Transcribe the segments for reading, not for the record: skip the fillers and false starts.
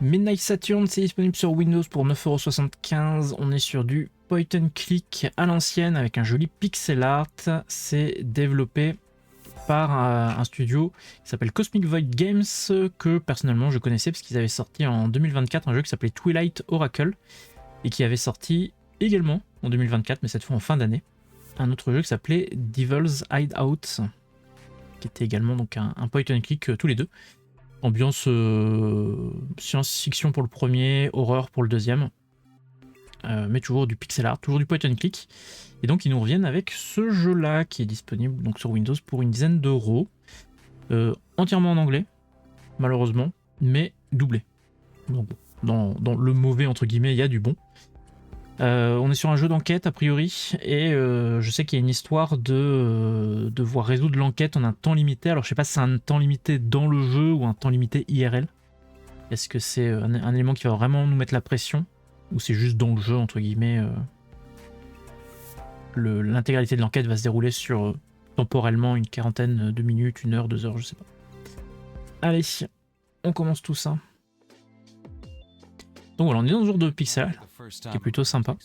Midnight Saturn, c'est disponible sur Windows pour 9,75 €. On est sur du point and click à l'ancienne avec un joli pixel art. C'est développé par un studio qui s'appelle Cosmic Void Games, que personnellement je connaissais parce qu'ils avaient sorti en 2024 un jeu qui s'appelait Twilight Oracle et qui avait sorti également en 2024, mais cette fois en fin d'année, un autre jeu qui s'appelait Devil's Hideout, qui était également donc un point and click tous les deux. Ambiance science-fiction pour le premier, horreur pour le deuxième, mais toujours du pixel art, toujours du point and click. Et donc ils nous reviennent avec ce jeu-là qui est disponible donc sur Windows pour une dizaine d'euros, entièrement en anglais, malheureusement, mais doublé. Donc dans le mauvais entre guillemets, il y a du bon. On est sur un jeu d'enquête a priori, et je sais qu'il y a une histoire de devoir résoudre l'enquête en un temps limité. Alors je sais pas si c'est un temps limité dans le jeu ou un temps limité IRL. Est-ce que c'est un élément qui va vraiment nous mettre la pression, ou c'est juste dans le jeu entre guillemets, l'intégralité de l'enquête va se dérouler sur temporellement une quarantaine de minutes, 1 heure, 2 heures, je sais pas. Allez, on commence tout ça. Donc voilà, on est dans un genre de pixel qui est plutôt sympa.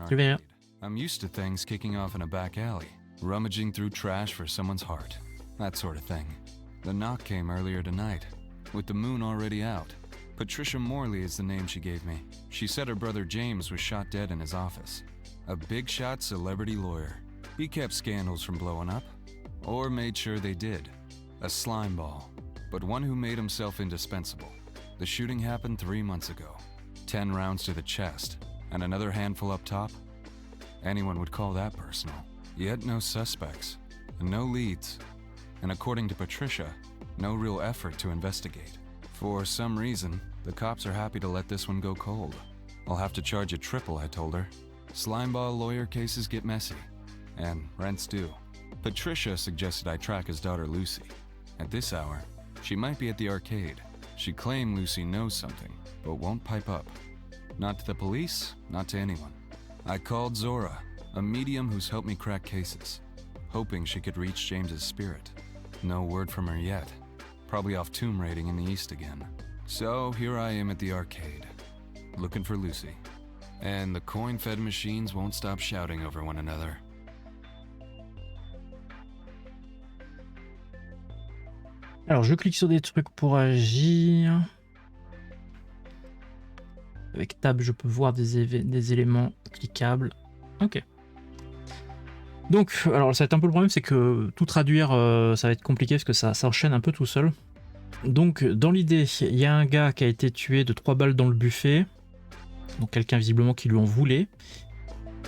Je vais rire. I'm used to things kicking off in a back alley, rummaging through trash for someone's heart, that sort of thing. The knock came earlier tonight, with the moon already out. Patricia Morley is the name she gave me. She said her brother James was shot dead in his office. A big shot celebrity lawyer. He kept scandals from blowing up, or made sure they did. A slime ball, but one who made himself indispensable. The shooting happened 3 months ago. 10 rounds to the chest, and another handful up top? Anyone would call that personal. Yet no suspects, and no leads. And according to Patricia, no real effort to investigate. For some reason, the cops are happy to let this one go cold. I'll have to charge a triple, I told her. Slimeball lawyer cases get messy, and rents do. Patricia suggested I track his daughter Lucy. At this hour, she might be at the arcade. She claimed Lucy knows something, but won't pipe up. Not to the police, not to anyone. I called Zora, a medium who's helped me crack cases, hoping she could reach James's spirit. No word from her yet. Probably off tomb raiding in the east again. So here I am at the arcade, looking for Lucy. And the coin-fed machines won't stop shouting over one another. Alors je clique sur des trucs pour agir. Avec Tab, je peux voir des éléments cliquables. Ok. Donc, alors ça va être un peu le problème, c'est que tout traduire, ça va être compliqué parce que ça enchaîne un peu tout seul. Donc, dans l'idée, il y a un gars qui a été tué de 3 balles dans le buffet. Donc, quelqu'un visiblement qui lui en voulait.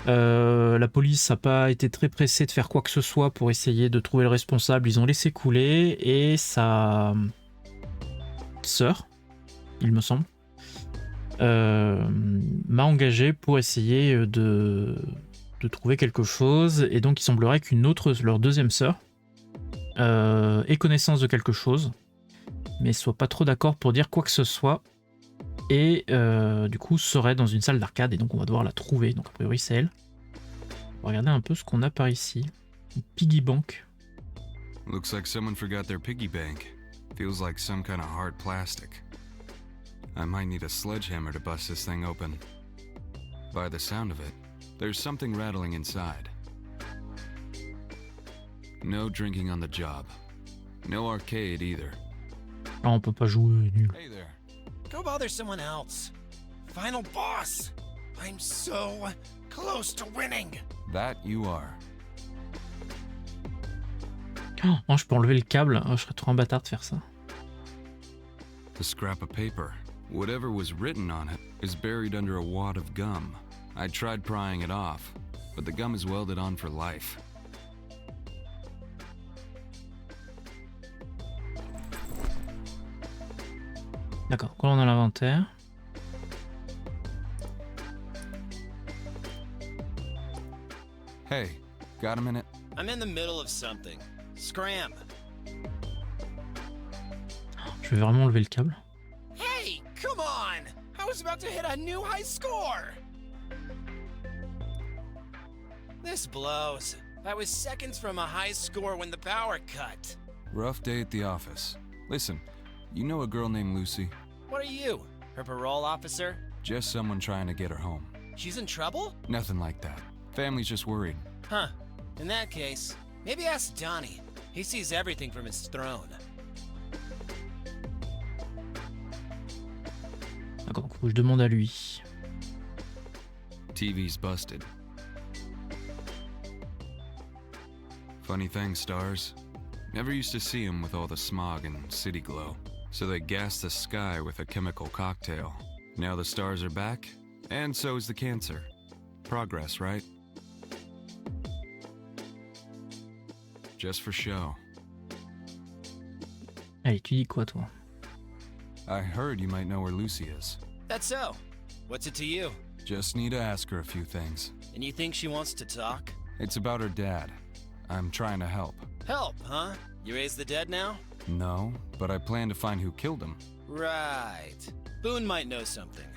La police n'a pas été très pressée de faire quoi que ce soit pour essayer de trouver le responsable. Ils ont laissé couler et sa sœur, il me semble, m'a engagé pour essayer de trouver quelque chose, et donc il semblerait qu'une autre, leur deuxième sœur, ait connaissance de quelque chose, mais soit pas trop d'accord pour dire quoi que ce soit, et du coup serait dans une salle d'arcade, et donc on va devoir la trouver, donc a priori c'est elle. On va regarder un peu ce qu'on a par ici. Une piggy bank. Looks like someone forgot their piggy bank. Feels like some kind of hard plastic. I might need a sledgehammer to bust this thing open. By the sound of it, there's something rattling inside. No drinking on the job. No arcade either. Ah, on peut pas jouer, nul. Hey there. Go bother someone else. Final boss. I'm so close to winning. That you are. Oh, non, je peux enlever le câble. Oh, je serais trop un bâtard de faire ça. The scrap of paper, whatever was written on it, is buried under a wad of gum. I tried prying it off, but the gum is welded on for life. D'accord, quoi on a l'inventaire? Hey, got a minute? I'm in the middle of something. Scram. Je vais vraiment enlever le câble. Hey, come on! I was about to hit a new high score! This blows. I was seconds from a high score when the power cut. Rough day at the office. Listen, you know a girl named Lucy? What are you? Her parole officer? Just someone trying to get her home. She's in trouble? Nothing like that. Family's just worried. Huh. In that case, maybe ask Donnie. He sees everything from his throne. D'accord, faut que je demande à lui. TV's busted. Funny thing, stars. Never used to see them with all the smog and city glow. So they gassed the sky with a chemical cocktail. Now the stars are back, and so is the cancer. Progress, right? Just for show. Allez, tu dis quoi, toi? I heard you might know where Lucy is. That's so. What's it to you? Just need to ask her a few things. And you think she wants to talk? It's about her dad. I'm trying to help. Help, huh? You raise the dead now? No, but I plan to find who killed him. Right. Boone might know something.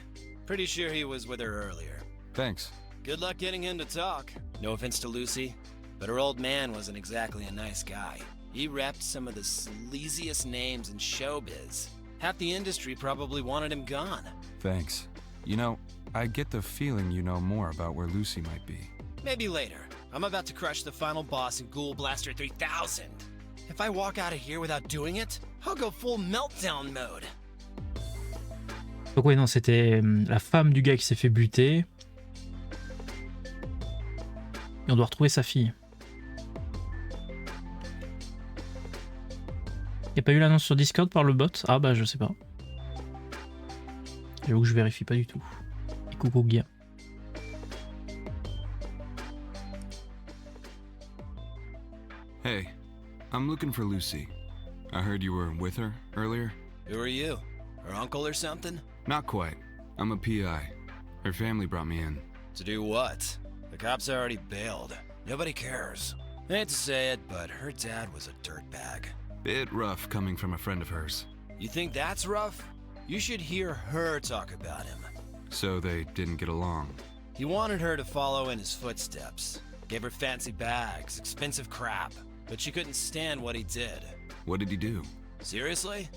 Pretty sure he was with her earlier. Thanks. Good luck getting him to talk. No offense to Lucy, but her old man wasn't exactly a nice guy. He repped some of the sleaziest names in showbiz. Half the industry probably wanted him gone. Thanks. You know, I get the feeling you know more about where Lucy might be. Maybe later. I'm about to crush the final boss in Ghoul Blaster 3000. If I walk out of here without doing it, I'll go full meltdown mode. Donc oui, non, c'était la femme du gars qui s'est fait buter. Et on doit retrouver sa fille. Y'a pas eu l'annonce sur Discord par le bot? Ah bah je sais pas. J'avoue que je vérifie pas du tout. Et coucou Guy. Hey, I'm looking for Lucy. I heard you were with her earlier. Who are you? Her uncle or something? Not quite. I'm a PI. Her family brought me in. To do what? The cops already bailed. Nobody cares. I hate to say it, but her dad was a dirtbag. Bit rough coming from a friend of hers. You think that's rough? You should hear her talk about him. So they didn't get along. He wanted her to follow in his footsteps. Gave her fancy bags, expensive crap. But she couldn't stand what he did. What did he do? Seriously?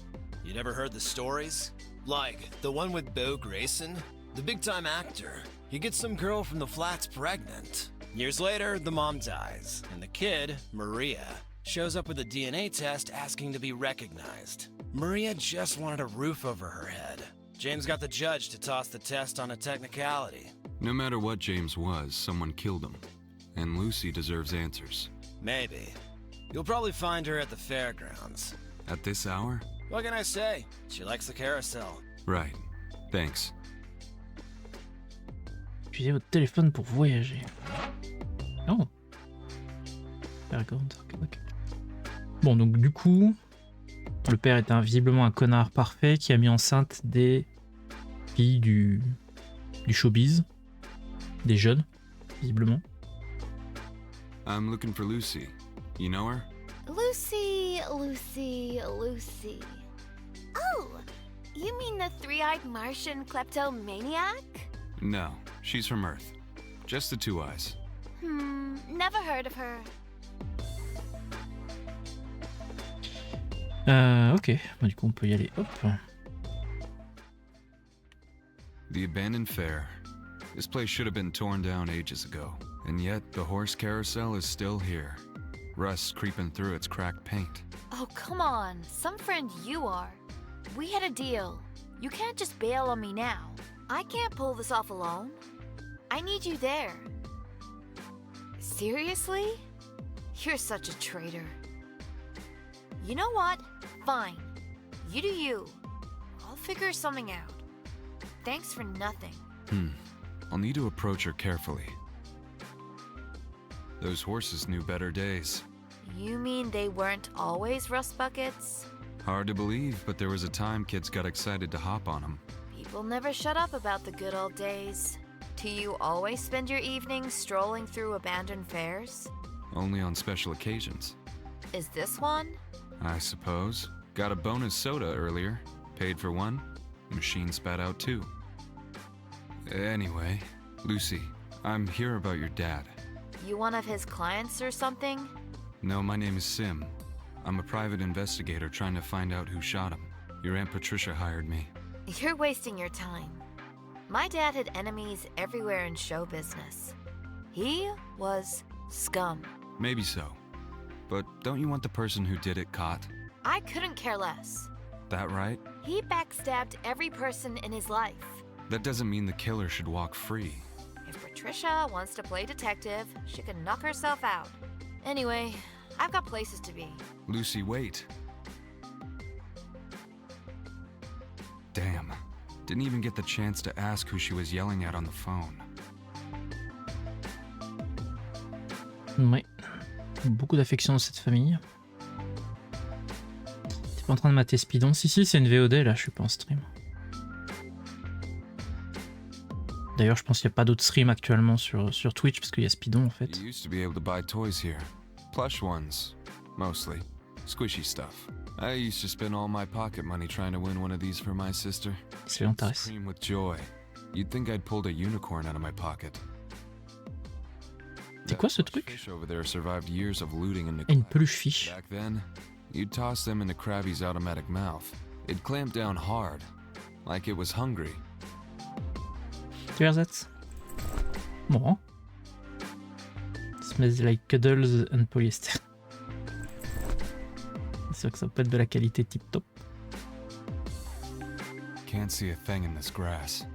You never heard the stories? Like, the one with Bo Grayson? The big-time actor. He gets some girl from the flats pregnant. Years later, the mom dies, and the kid, Maria, shows up with a DNA test asking to be recognized. Maria just wanted a roof over her head. James got the judge to toss the test on a technicality. No matter what James was, someone killed him. And Lucy deserves answers. Maybe. You'll probably find her at the fairgrounds. At this hour? What can I say? She likes the carousel. Right. Thanks. Utilisez votre téléphone pour voyager. Non. Bon, donc du coup, le père est visiblement un connard parfait qui a mis enceinte des filles du showbiz, des jeunes, visiblement. I'm looking for Lucy. You know her? Lucy. Oh, you mean the three-eyed Martian kleptomaniac? No, she's from Earth. Just the two eyes. Never heard of her. Ok, bon, du coup on peut y aller. Hop. The abandoned fair. This place should have been torn down ages ago. And yet the horse carousel is still here. Rust creeping through its cracked paint. Oh, come on. Some friend you are. We had a deal. You can't just bail on me now. I can't pull this off alone. I need you there. Seriously? You're such a traitor. You know what? Fine. You do you. I'll figure something out. Thanks for nothing. I'll need to approach her carefully. Those horses knew better days. You mean they weren't always rust buckets? Hard to believe, but there was a time kids got excited to hop on them. People never shut up about the good old days. Do you always spend your evenings strolling through abandoned fairs? Only on special occasions. Is this one? I suppose. Got a bonus soda earlier. Paid for one. Machine spat out two. Anyway, Lucy, I'm here about your dad. You one of his clients or something? No, my name is Sim. I'm a private investigator trying to find out who shot him. Your Aunt Patricia hired me. You're wasting your time. My dad had enemies everywhere in show business. He was scum. Maybe so. But don't you want the person who did it caught? I couldn't care less. That right? He backstabbed every person in his life. That doesn't mean the killer should walk free. If Patricia wants to play detective, she can knock herself out. Anyway, I've got places to be. Lucy, wait. Damn. Didn't even get the chance to ask who she was yelling at on the phone. Ouais. Beaucoup d'affection dans cette famille. T'es pas en train de mater Speedon? Si, c'est une VOD là, je suis pas en stream. D'ailleurs, je pense qu'il n'y a pas d'autres streams actuellement sur Twitch parce qu'il y a Speedon en fait. You used to be able to buy toys here. Plush ones, mostly. Squishy stuff. I used to spend all my pocket money trying to win one of these for my sister. Ça l'intéresse. Scream with joy. You'd think I'd pulled a unicorn out of my pocket. C'est quoi ce truc? Fish over there survived years of looting and Une neglect. peluche fiche. Back then, you'd toss them into Krabby's automatic mouth. It clamped down hard, like it was hungry. Tu hear that? Bon. Smells like cuddles and polyester. C'est sûr que ça peut être de la qualité tip top. Can't see a thing in this grass.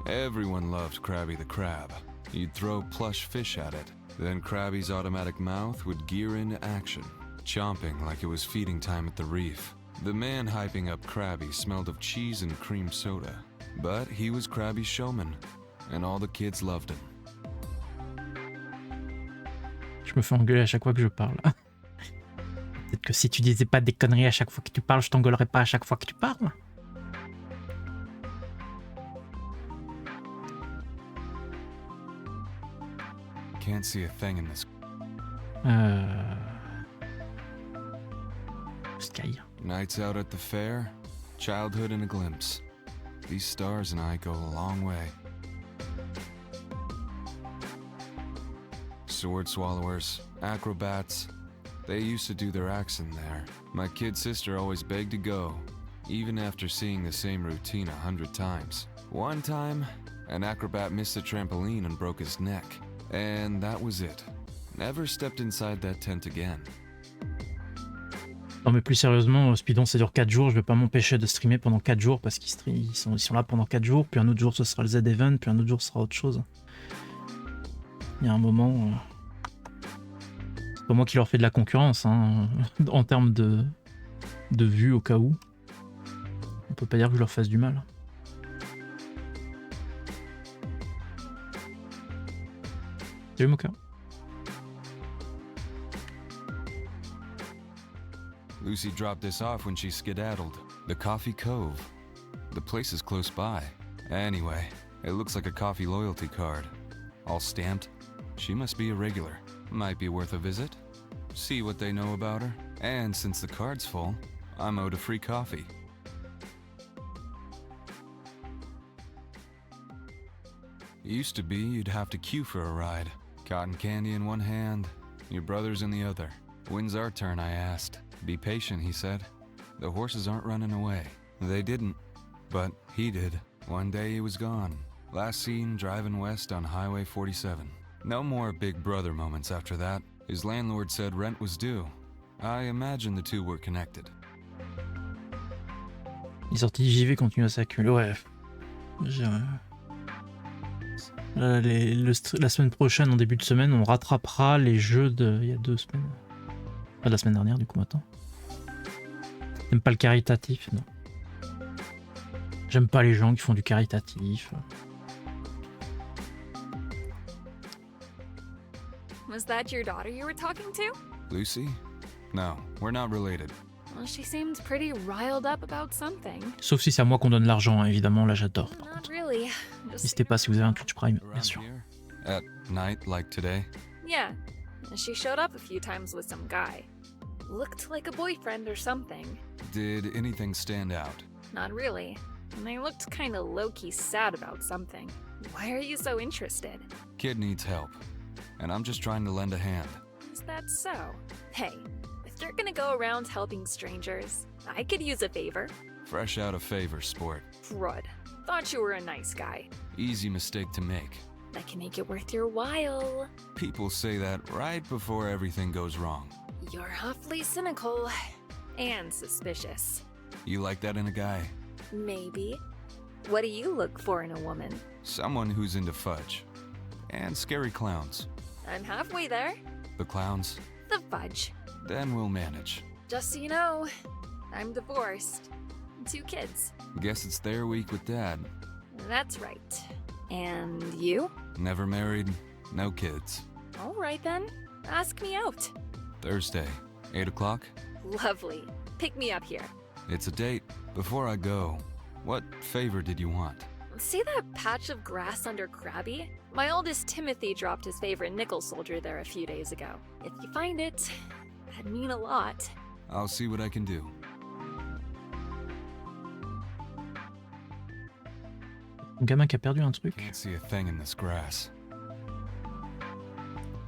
Everyone loved Krabby the Crab. You'd throw plush fish at it. Then Krabby's automatic mouth would gear into action, chomping like it was feeding time at the reef. The man hyping up Krabby smelled of cheese and cream soda. But he was Krabby's showman, and all the kids loved him. Je me fais engueuler à chaque fois que je parle. Peut-être que si tu disais pas des conneries à chaque fois que tu parles, je t'engueulerais pas à chaque fois que tu parles. Can't see a thing in this. Sky. Nights out at the fair, childhood in a glimpse. These stars and I go a long way. Sword swallowers, acrobats. They used to do their acts in there. My kid sister always begged to go, even after seeing the same routine 100 times. One time, an acrobat missed the trampoline and broke his neck. And that was it. Never stepped inside that tent again. Non mais plus sérieusement, Speedon ça dure 4 jours, je vais pas m'empêcher de streamer pendant 4 jours parce qu'ils sont là pendant 4 jours, puis un autre jour ce sera le Z-Event, puis un autre jour ce sera autre chose. Il y a un moment... C'est pas moi qui leur fais de la concurrence, hein, en termes de vues au cas où. On peut pas dire que je leur fasse du mal. Salut Moka. Lucy dropped this off when she skedaddled. The Coffee Cove. The place is close by. Anyway, it looks like a coffee loyalty card. All stamped. She must be a regular. Might be worth a visit. See what they know about her. And since the card's full, I'm owed a free coffee. It used to be you'd have to queue for a ride. Cotton candy in one hand, your brother's in the other. When's our turn, I asked. Be patient, he said. The horses aren't running away. They didn't, but he did. One day he was gone. Last seen driving west on Highway 47. No more big brother moments after that. His landlord said rent was due. I imagine the two were connected. Les sorties JV continuent à s'accumuler. Ouais. La semaine prochaine, en début de semaine, on rattrapera les jeux il y a 2 semaines. Pas de la semaine dernière, du coup, maintenant. J'aime pas le caritatif, non. J'aime pas les gens qui font du caritatif. Was that your daughter you were talking to? Lucy? No, we're not related. Well, she seemed pretty riled up about something. Sauf si c'est à moi qu'on donne l'argent, hein, évidemment, là j'adore. Not really. Just N'hésitez pas si vous avez un Twitch Prime, bien Around sûr. here? At night like today? Yeah. She showed up a few times with some guy. Looked like a boyfriend or something. Did anything stand out? Not really. And they looked kind of low-key sad about something. Why are you so interested? Kid needs help, and I'm just trying to lend a hand. Is that so? Hey, if you're gonna go around helping strangers, I could use a favor. Fresh out of favor, sport. Crud. Thought you were a nice guy. Easy mistake to make. I can make it worth your while. People say that right before everything goes wrong. You're awfully cynical. And suspicious. You like that in a guy? Maybe. What do you look for in a woman? Someone who's into fudge. And scary clowns. I'm halfway there. The clowns? The fudge. Then we'll manage. Just so you know, I'm divorced. 2 kids. Guess it's their week with Dad. That's right. And you? Never married, no kids. All right then. Ask me out. Thursday, 8 o'clock? Lovely. Pick me up here. It's a date. Before I go, what favor did you want? See that patch of grass under Krabby? My oldest Timothy dropped his favorite nickel soldier there a few days ago. If you find it, that'd mean a lot. I'll see what I can do. Un gamin qui a perdu un truc. Can't see a thing in this grass.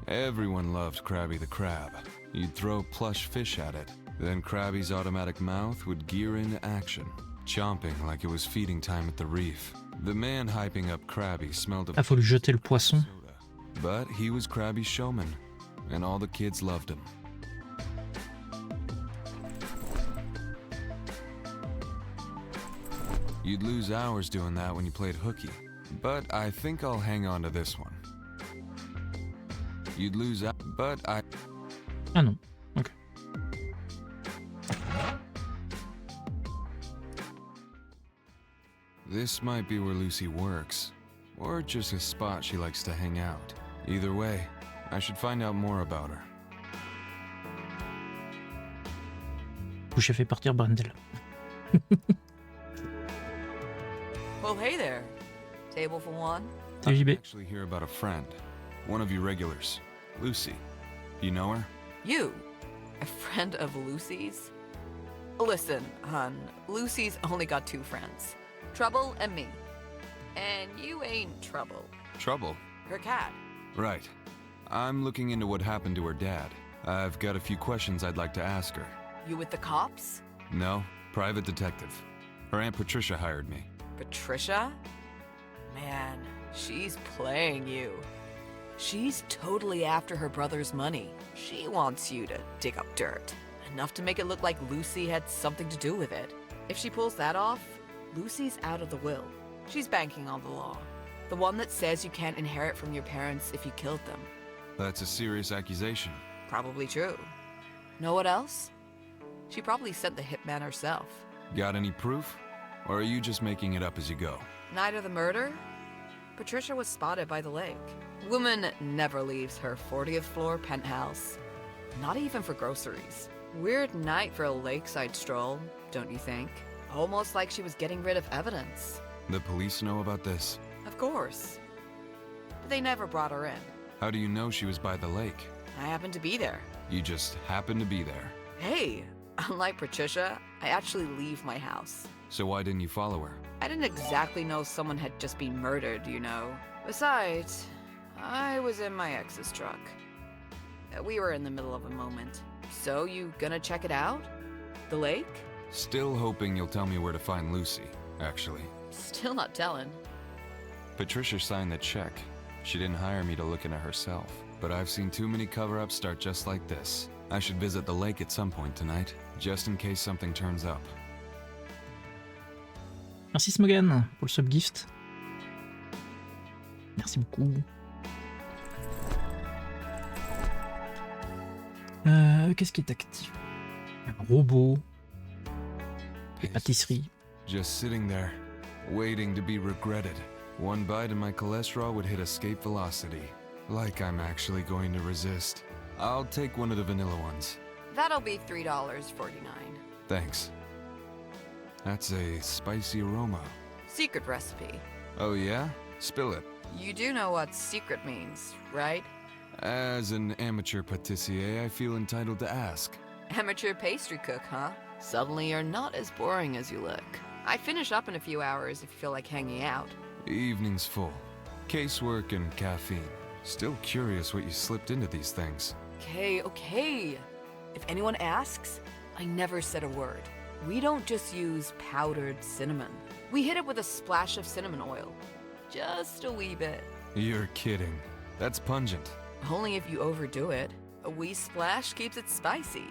Everyone loved Krabby the Crab. You'd throw plush fish at it. Then Krabby's automatic mouth would gear into action, chomping like it was feeding time at the reef. The man hyping up Krabby smelled of Ah, faut lui jeter le poisson. soda. But he was Krabby's showman, and all the kids loved him. You'd lose hours doing that when you played hooky, but I think I'll hang on to this one. You'd lose out, but I... Ah non. Ok. This might be where Lucy works, or just a spot she likes to hang out. Either way, I should find out more about her. J'ai fait partir Brendel. Well, hey there. Table for one? Salut JB. Actually hear about a friend, one of your regulars, Lucy. You know her? You? A friend of Lucy's? Listen, hun, Lucy's only got 2 friends. Trouble and me. And you ain't Trouble. Trouble? Her cat. Right. I'm looking into what happened to her dad. I've got a few questions I'd like to ask her. You with the cops? No, private detective. Her Aunt Patricia hired me. Patricia? Man, she's playing you. She's totally after her brother's money. She wants you to dig up dirt. Enough to make it look like Lucy had something to do with it. If she pulls that off, Lucy's out of the will. She's banking on the law. The one that says you can't inherit from your parents if you killed them. That's a serious accusation. Probably true. Know what else? She probably sent the hitman herself. Got any proof? Or are you just making it up as you go? Night of the murder? Patricia was spotted by the lake. Woman never leaves her 40th floor penthouse. Not even for groceries. Weird night for a lakeside stroll, don't you think? Almost like she was getting rid of evidence. The police know about this. Of course. But they never brought her in. How do you know she was by the lake? I happened to be there. You just happened to be there. Hey, unlike Patricia, I actually leave my house. So why didn't you follow her? I didn't exactly know someone had just been murdered, you know. Besides, I was in my ex's truck. We were in the middle of a moment. So you gonna check it out? The lake? Still hoping you'll tell me where to find Lucy, actually. Still not telling. Patricia signed the check. She didn't hire me to look into herself. But I've seen too many cover-ups start just like this. I should visit the lake at some point tonight, just in case something turns up. Merci Smogan pour le subgift. Merci beaucoup. Qu'est-ce qui est actif? Un robot. Des pâtisseries. Just sitting there, waiting to be regretted. One bite and my cholesterol would hit escape velocity. Like I'm actually going to resist. I'll take one of the vanilla ones. That'll be $3.49. Thanks. That's a spicy aroma. Secret recipe. Oh yeah? Spill it. You do know what secret means, right? As an amateur pâtissier, I feel entitled to ask. Amateur pastry cook, huh? Suddenly you're not as boring as you look. I finish up in a few hours if you feel like hanging out. Evening's full. Casework and caffeine. Still curious what you slipped into these things. Okay. If anyone asks, I never said a word. We don't just use powdered cinnamon. We hit it with a splash of cinnamon oil. Just a wee bit. You're kidding. That's pungent. Only if you overdo it. A wee splash keeps it spicy,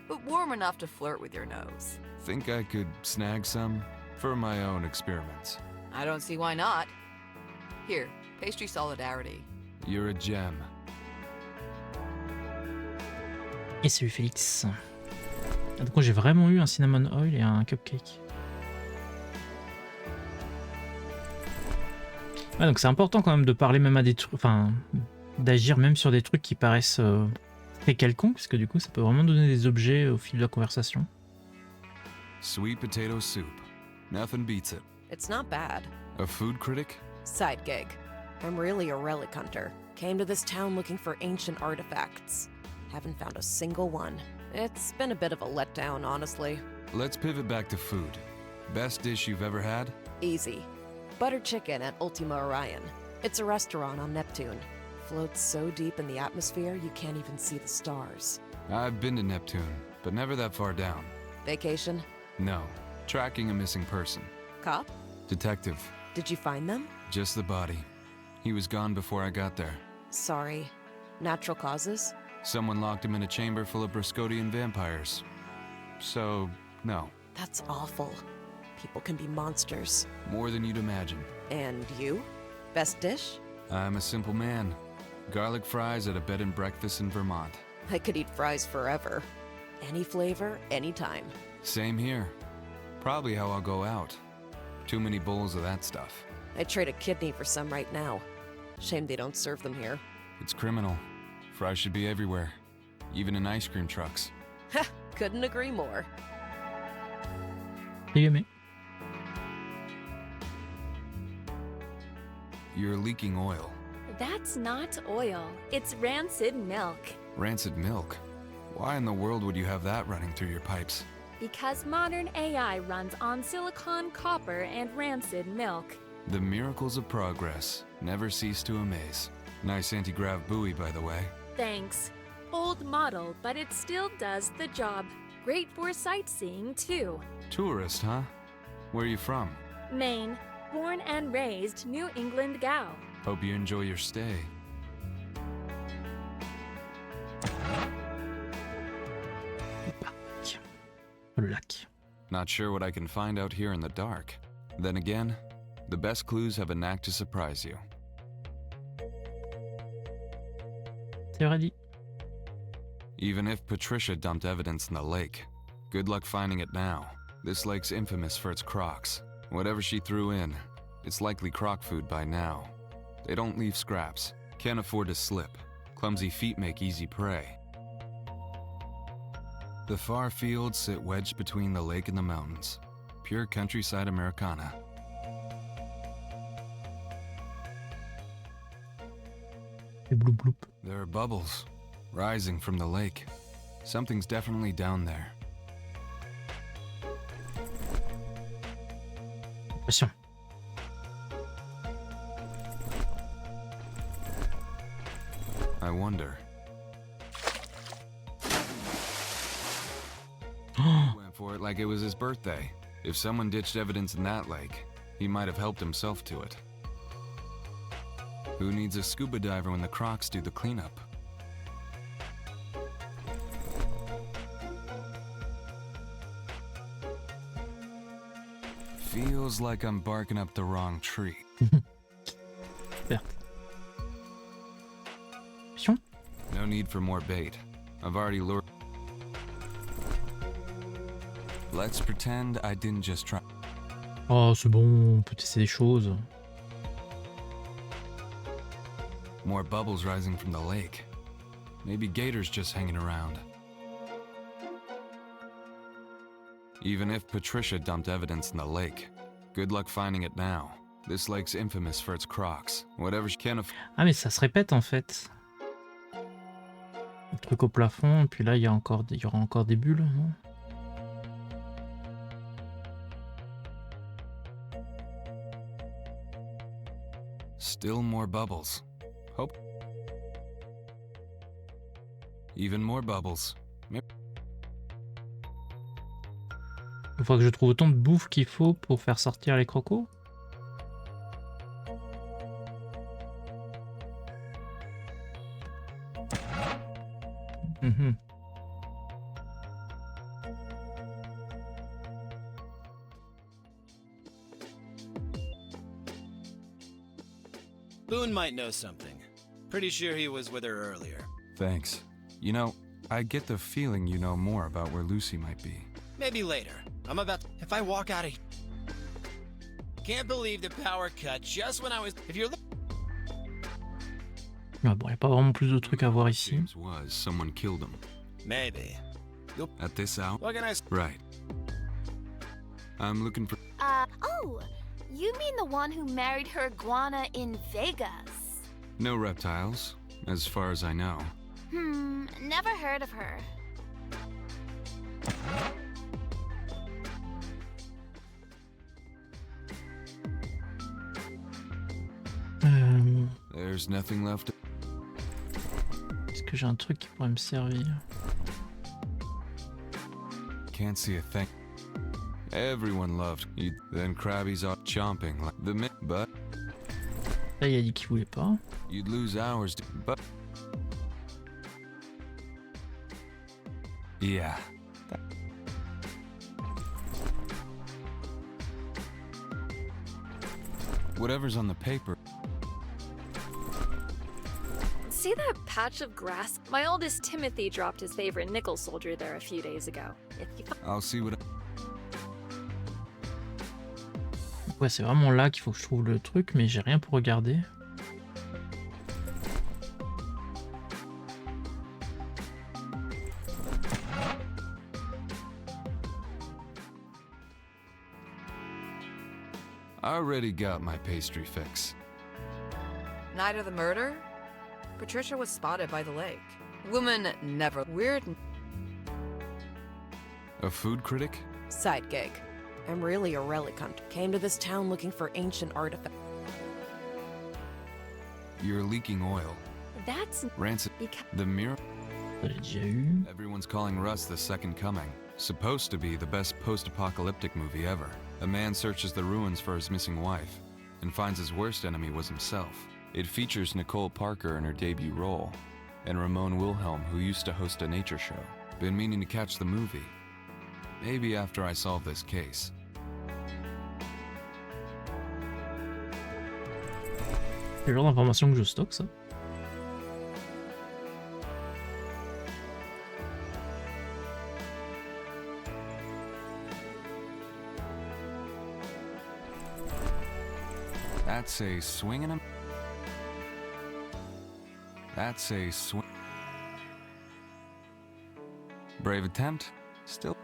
but warm enough to flirt with your nose. Think I could snag some for my own experiments? I don't see why not. Here, pastry solidarity. You're a gem. Et salut Félix. Ah, donc j'ai vraiment eu un cinnamon oil et un cupcake. Ouais, donc c'est important quand même de parler même à des trucs, enfin d'agir même sur des trucs qui paraissent très quelconques, parce que du coup ça peut vraiment donner des objets au fil de la conversation. Sweet potato soup. Nothing beats it. It's not bad. A food critic? Side gig. I'm really a relic hunter. Came to this town looking for ancient artifacts. Haven't found a single one. It's been a bit of a letdown, honestly. Let's pivot back to food. Best dish you've ever had? Easy. Buttered chicken at Ultima Orion. It's a restaurant on Neptune. Floats so deep in the atmosphere you can't even see the stars. I've been to Neptune, but never that far down. Vacation? No. Tracking a missing person. Cop? Detective. Did you find them? Just the body. He was gone before I got there. Sorry. Natural causes? Someone locked him in a chamber full of Brascodian vampires. So, no. That's awful. People can be monsters. More than you'd imagine. And you? Best dish? I'm a simple man. Garlic fries at a bed and breakfast in Vermont. I could eat fries forever. Any flavor, anytime. Same here. Probably how I'll go out. Too many bowls of that stuff. I'd trade a kidney for some right now. Shame they don't serve them here. It's criminal. Fries should be everywhere. Even in ice cream trucks. Ha! Couldn't agree more. J'ai aimé. You're leaking oil. That's not oil. It's rancid milk. Rancid milk? Why in the world would you have that running through your pipes? Because modern AI runs on silicon, copper, and rancid milk. The miracles of progress never cease to amaze. Nice anti-grav buoy, by the way. Thanks. Old model, but it still does the job. Great for sightseeing, too. Tourist, huh? Where are you from? Maine. Born and raised New England gal. Hope you enjoy your stay. Le lac. Not sure what I can find out here in the dark. Then again, the best clues have a knack to surprise you. C'est vrai dit. Even if Patricia dumped evidence in the lake, good luck finding it now. This lake's infamous for its crocs. Whatever she threw in, it's likely croc food by now. They don't leave scraps, can't afford to slip. Clumsy feet make easy prey. The far fields sit wedged between the lake and the mountains. Pure countryside Americana. Et bloup bloup. There are bubbles rising from the lake. Something's definitely down there. Pression. I wonder. He went for it like it was his birthday. If someone ditched evidence in that lake, he might have helped himself to it. Who needs a scuba diver when the crocs do the cleanup? Feels like I'm barking up the wrong tree. Verte. Pression. No need for more bait. I've already lured. Let's pretend I didn't just try. Oh, c'est bon, on peut tester des choses. More bubbles rising from the lake. Maybe gators just hanging around. Even if Patricia dumped evidence in the lake, good luck finding it now. This lake's infamous for its crocs. Whatever she can afford. Ah mais ça se répète en fait. Le truc au plafond, et puis là il y aura encore des bulles, non? Still more bubbles. Hope. Even more bubbles. Il faudra que je trouve autant de bouffe qu'il faut pour faire sortir les crocos. Mhm. Boone might know something. Pretty sure he was with her earlier. Thanks. You know, I get the feeling you know more about where Lucy might be. Maybe later. I'm about. If I walk out of. Can't believe the power cut just when I was. If you're. Ah bon, il n'y a pas vraiment plus de trucs à voir ici. James was someone killed him. Maybe. At this hour? What can I? Right. I'm looking for. Oh, you mean the one who married her iguana in Vegas? No reptiles, as far as I know. Never heard of her. There's nothing left. Est-ce que j'ai un truc qui pourrait me servir? Can't see a thing. Everyone loved you. Then Krabby's out chomping like the but Là, il a dit qu'il voulait pas. you'd lose hours. But yeah. Whatever's on the paper. See that patch of grass? My oldest Timothy dropped his favorite nickel soldier there a few days ago. If you I'll see what. Ouais, c'est vraiment là qu'il faut que je trouve le truc, mais j'ai rien pour regarder. I already got my pastry fix. Night of the murder? Patricia was spotted by the lake. Woman never. Weird. A food critic? Side gig. I'm really a relic hunter. Came to this town looking for ancient artifacts. You're leaking oil. that's Rancid. because The mirror. Ça, j'ai déjà eu. Everyone's calling Rust the Second Coming. Supposed to be the best post-apocalyptic movie ever. A man searches the ruins for his missing wife and finds his worst enemy was himself. It features Nicole Parker in her debut role and Ramon Wilhelm, who used to host a nature show. Been meaning to catch the movie. Maybe after I solve this case. C'est le genre d'information que je stocke, ça. That's a swing and a... That's a swing... Brave attempt. Still...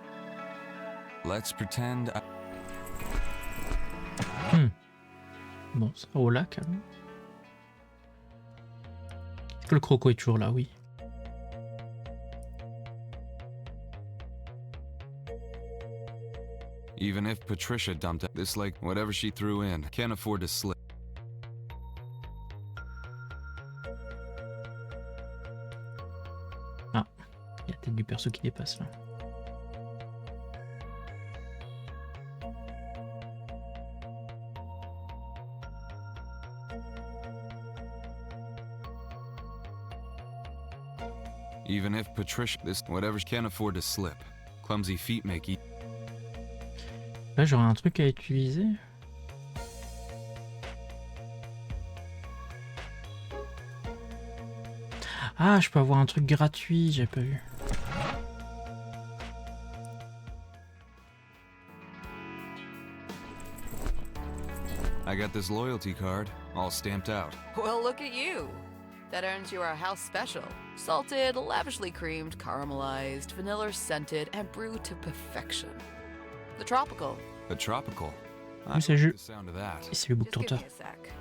Let's pretend... Bon, ça va au lac, alors. Est-ce que le croco est toujours là? Oui. Even if Patricia dumped it, this lake, whatever she threw in, can't afford to slip. Ah, il y a la tête du perso qui dépasse là. Even if Patricia, this, whatever, can't afford to slip. Clumsy feet make e... Là, j'aurais un truc à utiliser. Ah, je peux avoir un truc gratuit, j'ai pas vu. I got this loyalty card, all stamped out. Well, look at you. That earns you our house special. Salted, lavishly creamed, caramelized, vanilla scented, and brewed to perfection. The tropical. A tropical. Oui, c'est jus. The sound of that. Et c'est le bouc Just give torteur. me a sec.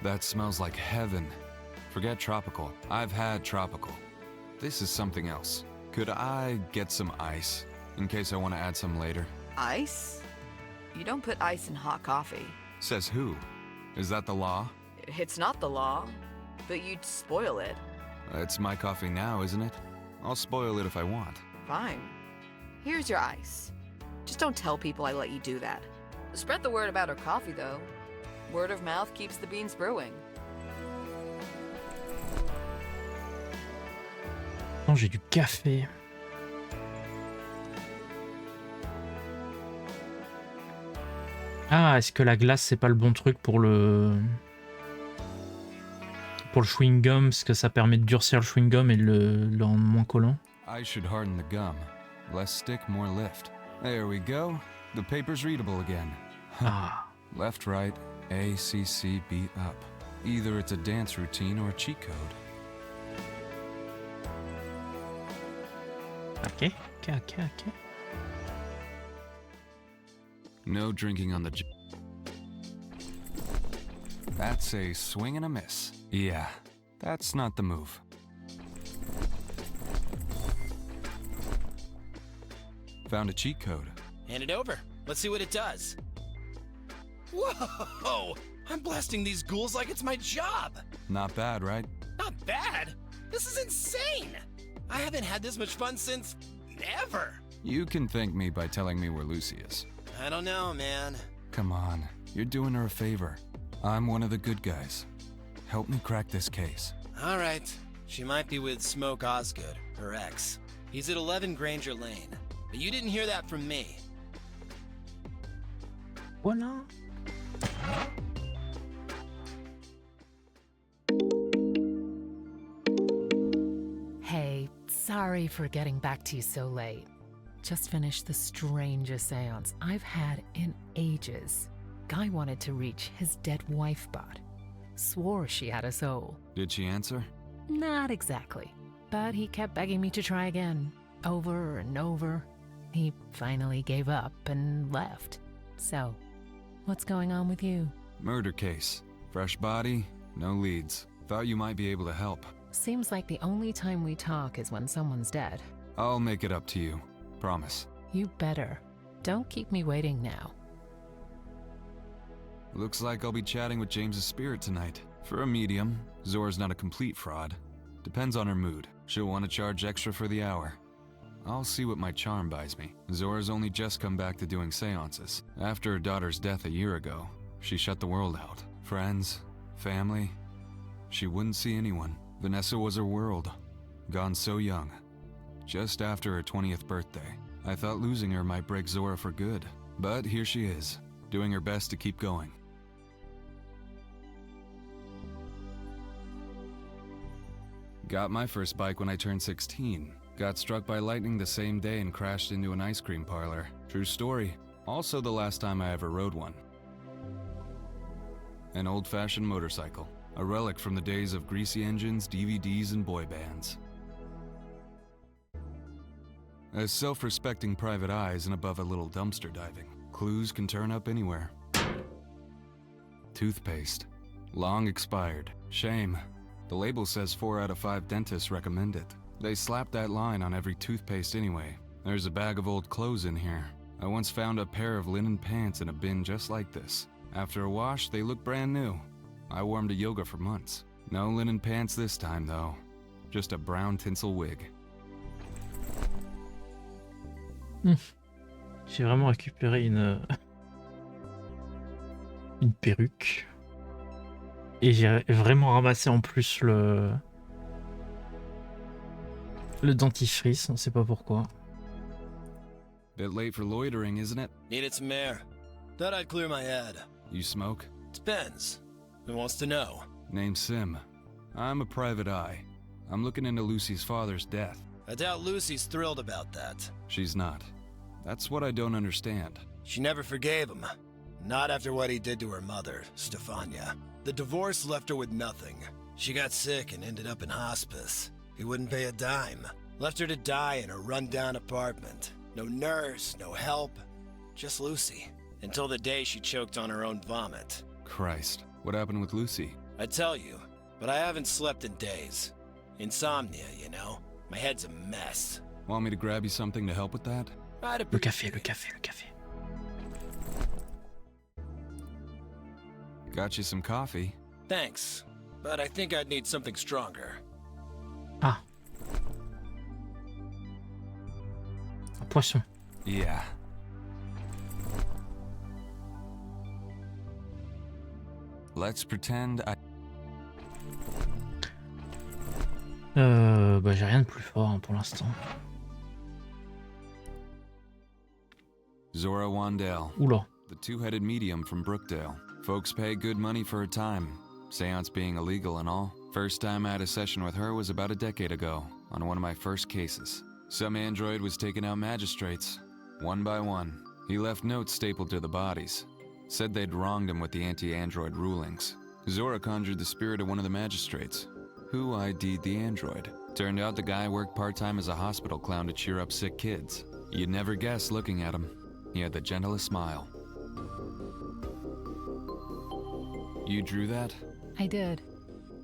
That smells like heaven. Forget tropical. I've had tropical. This is something else. Could I get some ice, in case I want to add some later? Ice? You don't put ice in hot coffee. Says who? Is that the law? It's not the law, but you'd spoil it. It's my coffee now, isn't it? I'll spoil it if I want. Fine. Here's your ice. Just don't tell people I let you do that. Spread the word about her coffee, though. Word of mouth keeps the beans brewing. Non, j'ai du café. Ah, est-ce que la glace c'est pas le bon truc pour le chewing-gum, parce que ça permet de durcir le chewing-gum et de le rendre moins collant. I should harden the gum. Less stick, more lift. There we go. The paper's readable again. Ah. Left, right, A, C, C, beat up. Either it's a dance routine or a cheat code. Ok, ok, ok, ok. No drinking on the That's a swing and a miss. Yeah, that's not the move. Found a cheat code. Hand it over. Let's see what it does. Whoa! I'm blasting these ghouls like it's my job. Not bad, right? Not bad. This is insane. I haven't had this much fun since ever. You can thank me by telling me where Lucy is. I don't know, man. Come on, you're doing her a favor. I'm one of the good guys. Help me crack this case. All right. She might be with Smoke Osgood, her ex. He's at 11 Granger Lane. But you didn't hear that from me. Voilà. Hey, sorry for getting back to you so late. Just finished the strangest seance I've had in ages. Guy wanted to reach his dead wife bot. Swore she had a soul. Did she answer? Not exactly. But he kept begging me to try again. Over and over. He finally gave up and left. So, what's going on with you? Murder case. Fresh body, no leads. Thought you might be able to help. Seems like the only time we talk is when someone's dead. I'll make it up to you. Promise. You better. Don't keep me waiting now. Looks like I'll be chatting with James's spirit tonight. For a medium, Zora's not a complete fraud. Depends on her mood. She'll want to charge extra for the hour. I'll see what my charm buys me. Zora's only just come back to doing seances. After her daughter's death a year ago, she shut the world out. Friends, family. She wouldn't see anyone. Vanessa was her world. Gone so young. Just after her 20th birthday. I thought losing her might break Zora for good. But here she is, doing her best to keep going. Got my first bike when I turned 16. Got struck by lightning the same day and crashed into an ice cream parlor. True story. Also the last time I ever rode one. An old-fashioned motorcycle. A relic from the days of greasy engines, DVDs, and boy bands. As self-respecting private eyes and above a little dumpster diving. Clues can turn up anywhere. Toothpaste. Long expired. Shame. The label says 4 out of 5 dentists recommend it. They slap that line on every toothpaste anyway. There's a bag of old clothes in here. I once found a pair of linen pants in a bin just like this. After a wash, they look brand new. I wore them to yoga for months. No linen pants this time, though. Just a brown tinsel wig. J'ai vraiment récupéré une perruque. Et j'ai vraiment ramassé en plus le dentifrice, on ne sait pas pourquoi. Bit late for loitering, isn't it? Needed some air. Thought I'd clear my head. You smoke? Depends. Who wants to know? Name's Sim. I'm a private eye. I'm looking into Lucy's father's death. I doubt Lucy's thrilled about that. She's not. That's what I don't understand. She never forgave him. Not after what he did to her mother, Stefania. The divorce left her with nothing. She got sick and ended up in hospice. He wouldn't pay a dime. Left her to die in a run-down apartment. No nurse, no help. Just Lucy. Until the day she choked on her own vomit. Christ, what happened with Lucy? I'd tell you, but I haven't slept in days. Insomnia, you know? My head's a mess. Want me to grab you something to help with that? Le café, le café, le café. Got you some coffee. Thanks, but I think I'd need something stronger. Ah. Un poisson. Yeah. Let's pretend I... Bah j'ai rien de plus fort hein, pour l'instant. Zora Wandale, Oula. the two-headed medium from Brookdale. Folks pay good money for her time, seance being illegal and all. First time I had a session with her was about a decade ago, on one of my first cases. Some android was taking out magistrates, one by one. He left notes stapled to the bodies. Said they'd wronged him with the anti-android rulings. Zora conjured the spirit of one of the magistrates, who ID'd the android. Turned out the guy worked part-time as a hospital clown to cheer up sick kids. You'd never guess looking at him. He had the gentlest smile. You drew that? I did.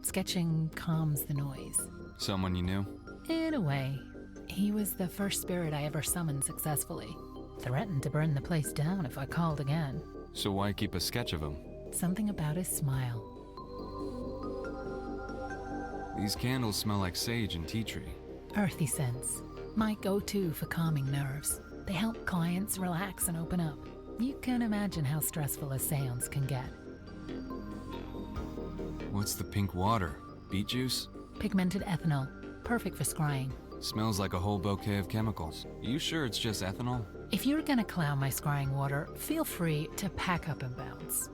Sketching calms the noise. Someone you knew? In a way. He was the first spirit I ever summoned successfully. Threatened to burn the place down if I called again. So why keep a sketch of him? Something about his smile. These candles smell like sage and tea tree. Earthy scents. My go-to for calming nerves. They help clients relax and open up. You can imagine how stressful a seance can get. What's the pink water? Beet juice? Pigmented ethanol. Perfect for scrying. Smells like a whole bouquet of chemicals. You sure it's just ethanol? If you're gonna clown my scrying water, feel free to pack up and bounce.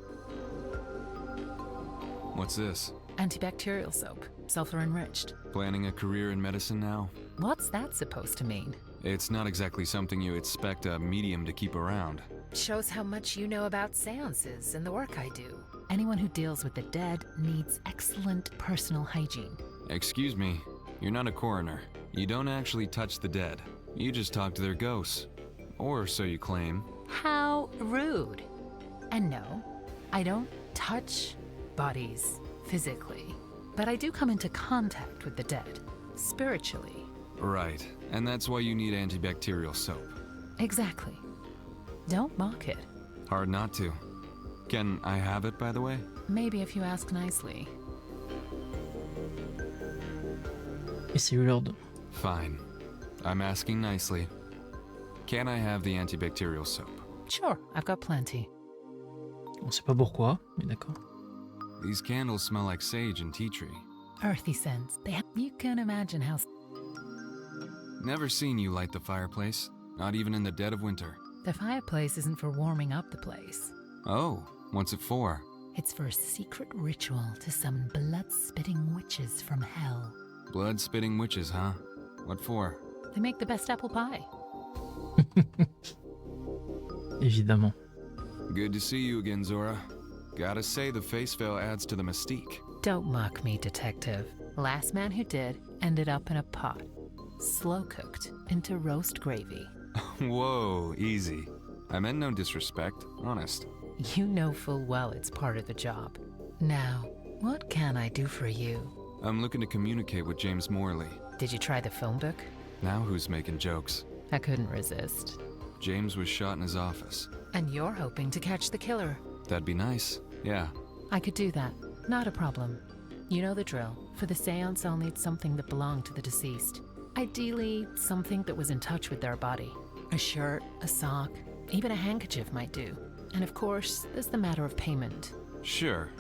What's this? Antibacterial soap. Sulfur-enriched. Planning a career in medicine now? What's that supposed to mean? It's not exactly something you expect a medium to keep around. Shows how much you know about seances and the work I do. Anyone who deals with the dead needs excellent personal hygiene. Excuse me, you're not a coroner. You don't actually touch the dead. You just talk to their ghosts. Or so you claim. How rude. And no, I don't touch bodies physically, but I do come into contact with the dead, spiritually. Right, and that's why you need antibacterial soap. Exactly. Don't mock it. Hard not to. Can I have it, by the way? Maybe if you ask nicely. Et c'est l'heure de... Fine. I'm asking nicely. Can I have the antibacterial soap? Sure, I've got plenty. On sait pas pourquoi, mais d'accord. These candles smell like sage and tea tree. Earthy scents. You can imagine how... Never seen you light the fireplace, not even in the dead of winter. The fireplace isn't for warming up the place. Oh, what's it for? It's for a secret ritual to summon blood-spitting witches from hell. Blood-spitting witches, huh? What for? They make the best apple pie. Évidemment. Good to see you again, Zora. Gotta say the face veil adds to the mystique. Don't mock me, detective. Last man who did ended up in a pot, slow-cooked into roast gravy. Whoa, easy. I meant no disrespect, honest. You know full well it's part of the job. Now, what can I do for you? I'm looking to communicate with James Morley. Did you try the phone book? Now who's making jokes? I couldn't resist. James was shot in his office. And you're hoping to catch the killer. That'd be nice, yeah. I could do that. Not a problem. You know the drill. For the seance, I'll need something that belonged to the deceased. Ideally, something that was in touch with their body. A shirt, a sock, even a handkerchief might do. And of course, there's the matter of payment. Sure.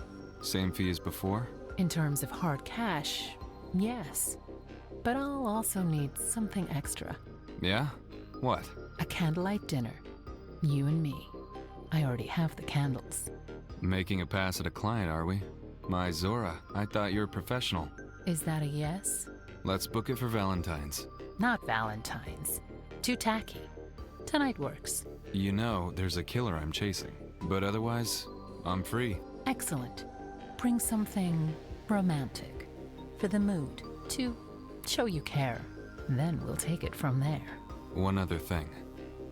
Same fee as before? In terms of hard cash, yes. But I'll also need something extra. Yeah? What? A candlelight dinner. You and me. I already have the candles. Making a pass at a client, are we? My Zora, I thought you were professional. Is that a yes? Let's book it for Valentine's. Not Valentine's. Too tacky. Tonight works. You know, there's a killer I'm chasing. But otherwise, I'm free. Excellent. Bring something romantic. For the mood. To show you care. Then we'll take it from there. One other thing.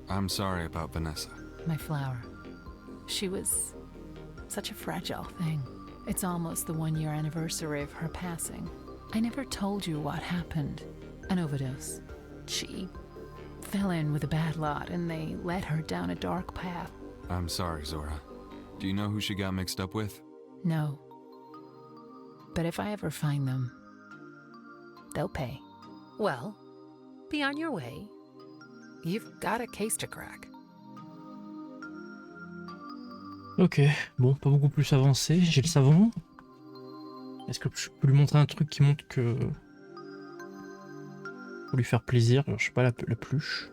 I'm sorry about Vanessa. My flower. She was such a fragile thing. It's almost the 1-year anniversary of her passing. I never told you what happened. An overdose. She fell in with a bad lot and they led her down a dark path. I'm sorry, Zora. Do you know who she got mixed up with? No. But if I ever find them, they'll pay. Well, be on your way. You've got a case to crack. Ok, bon, pas beaucoup plus avancé. J'ai le savon. Est-ce que je peux lui montrer un truc qui montre que... Pour lui faire plaisir, alors, je sais pas, la pluche.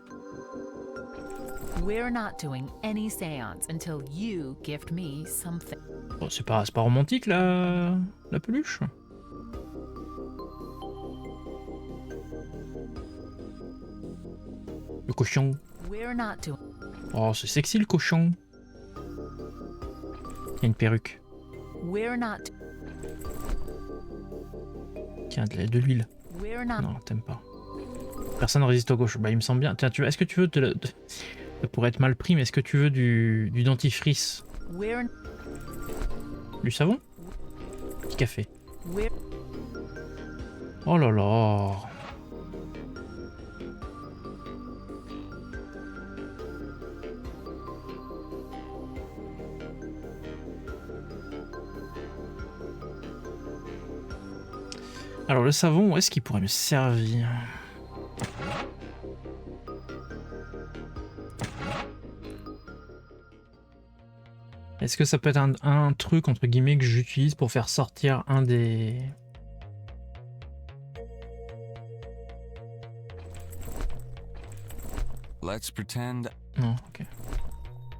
We're not doing any seance until you gift me something. Oh, c'est pas romantique, la peluche. Le cochon. We're not doing. Oh, c'est sexy le cochon. Il y a une perruque. We're not. Tiens, de l'huile. We're not. Non, t'aimes pas. Personne ne résiste au cochon. Bah, il me semble bien. Tiens, est-ce que tu veux ça pourrait être mal pris, mais est-ce que tu veux du dentifrice? We're. Du savon? Petit café. We're. Oh là là. Alors le savon, où est-ce qu'il pourrait me servir? Est-ce que ça peut être un truc entre guillemets que j'utilise pour faire sortir un des... Let's pretend. Non, ok.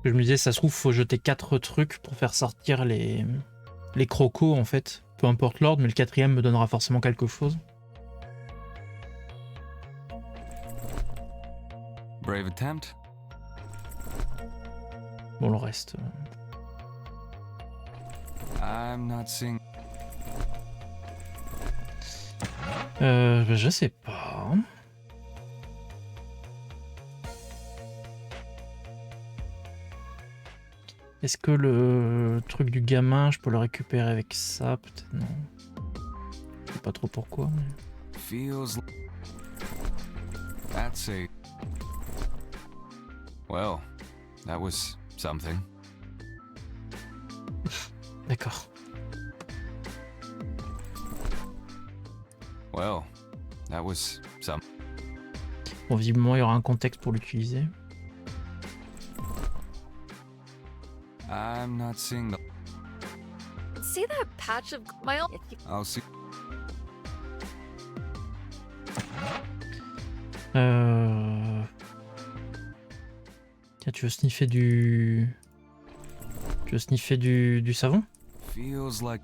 Je me disais, ça se trouve, faut jeter 4 trucs pour faire sortir les crocos en fait. Peu importe l'ordre, mais le 4e me donnera forcément quelque chose. Brave attempt. Bon, le reste... I'm not seeing. Je sais pas. Est-ce que le truc du gamin, je peux le récupérer avec ça? Peut-être non. Je sais pas trop pourquoi. Mais... Feels. That's a. Well, that was something. D'accord. Well, that was some. Bon, visiblement, il y aura un contexte pour l'utiliser. I'm not seeing the. See that patch of my own? I'll see. Tiens, tu veux sniffer du... Tu veux sniffer du savon? Feels like.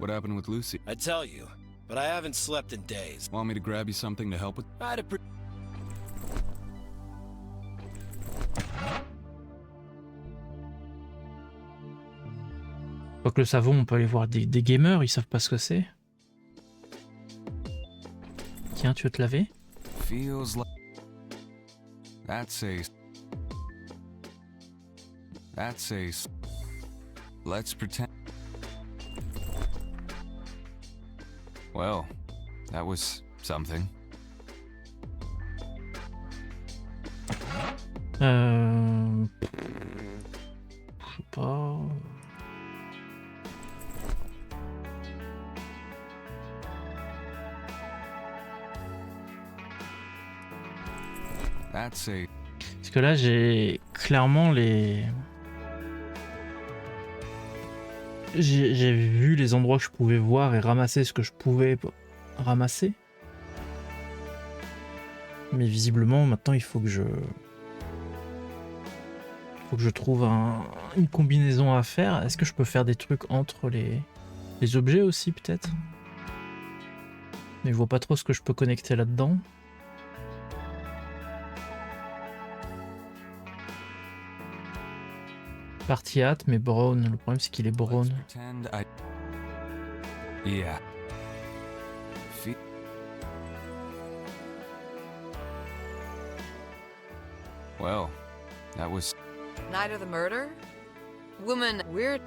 What happened with Lucy? I tell you, but I haven't slept in days. Want me to grab you something to help with? I'd appre- Quoique le savon, on peut aller voir des gamers, ils savent pas ce que c'est. Tiens, tu veux te laver? Feels like. That's a. That's a. Let's pretend. Well, that was something. Je sais pas... That's a. Parce que là, j'ai clairement les... J'ai vu les endroits que je pouvais voir et ramasser ce que je pouvais ramasser. Mais visiblement, maintenant, il faut que je... trouve une combinaison à faire. Est-ce que je peux faire des trucs entre les objets aussi, peut-être? Mais je vois pas trop ce que je peux connecter là-dedans. Partie hâte, mais brown. Le problème, c'est qu'il est brown. Let's pretend I. Yeah. Well, that was. Night of the murder? Woman, we're.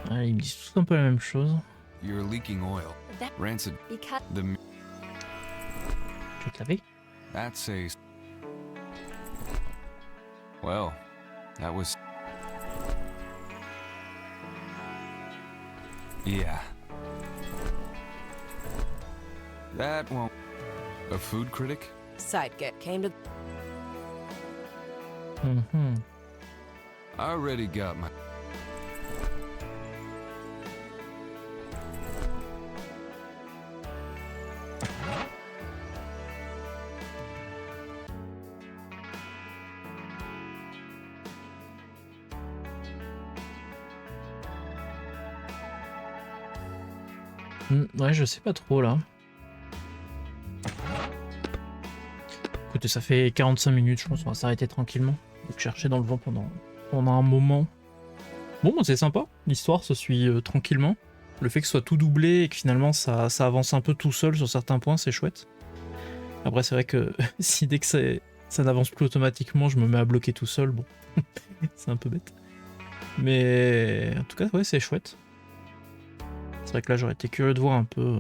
Ah, ils me disent tous un peu la même chose. You're leaking oil. That Rancid. because The. Tu veux te laver? That's a. Well, that was. Yeah. That won't. A food critic? Sidekick came to. I already got my... Ouais, je sais pas trop là. Écoutez, ça fait 45 minutes, je pense qu'on va s'arrêter tranquillement. Donc chercher dans le vent pendant un moment. Bon, c'est sympa, l'histoire se suit tranquillement. Le fait que ce soit tout doublé et que finalement ça avance un peu tout seul sur certains points, c'est chouette. Après, c'est vrai que si dès que ça n'avance plus automatiquement, je me mets à bloquer tout seul, bon, c'est un peu bête. Mais en tout cas, ouais, c'est chouette. C'est vrai que là, j'aurais été curieux de voir un peu...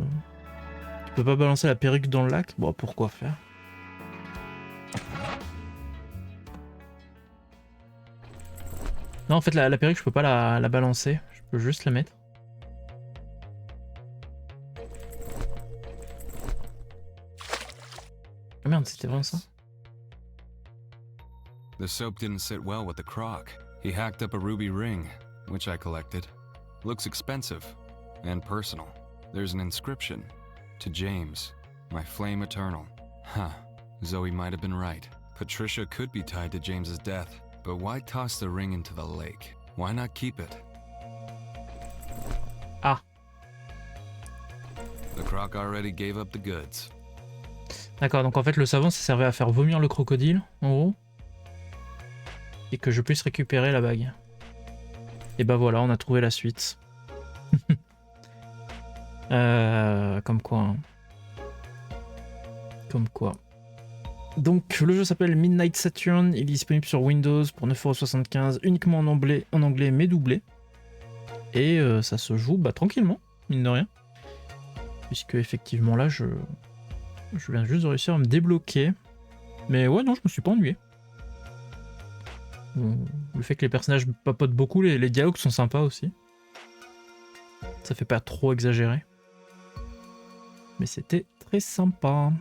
Tu peux pas balancer la perruque dans le lac? Bon, pourquoi faire? Non, en fait, la perruque, je peux pas la balancer. Je peux juste la mettre. Ah merde, c'était vraiment ça? The soap didn't sit well with the croc. He hacked up a ruby ring, which I collected. Looks expensive and personal. There's an inscription to James, my flame eternal. Huh, Zoe might have been right. Patricia could be tied to James's death, but why toss the ring into the lake? Why not keep it? Ah. The croc already gave up the goods. D'accord, donc en fait le savon ça servait à faire vomir le crocodile, en gros. Et que je puisse récupérer la bague. Et bah voilà, on a trouvé la suite. Comme quoi. Hein. Comme quoi. Donc le jeu s'appelle Midnight Saturn, il est disponible sur Windows pour 9,75 € uniquement en anglais mais doublé. Et ça se joue tranquillement, mine de rien. Puisque effectivement là je viens juste de réussir à me débloquer. Mais ouais non, je me suis pas ennuyé. Bon, le fait que les personnages papotent beaucoup, les dialogues sont sympas aussi. Ça fait pas trop exagéré. Mais c'était très sympa.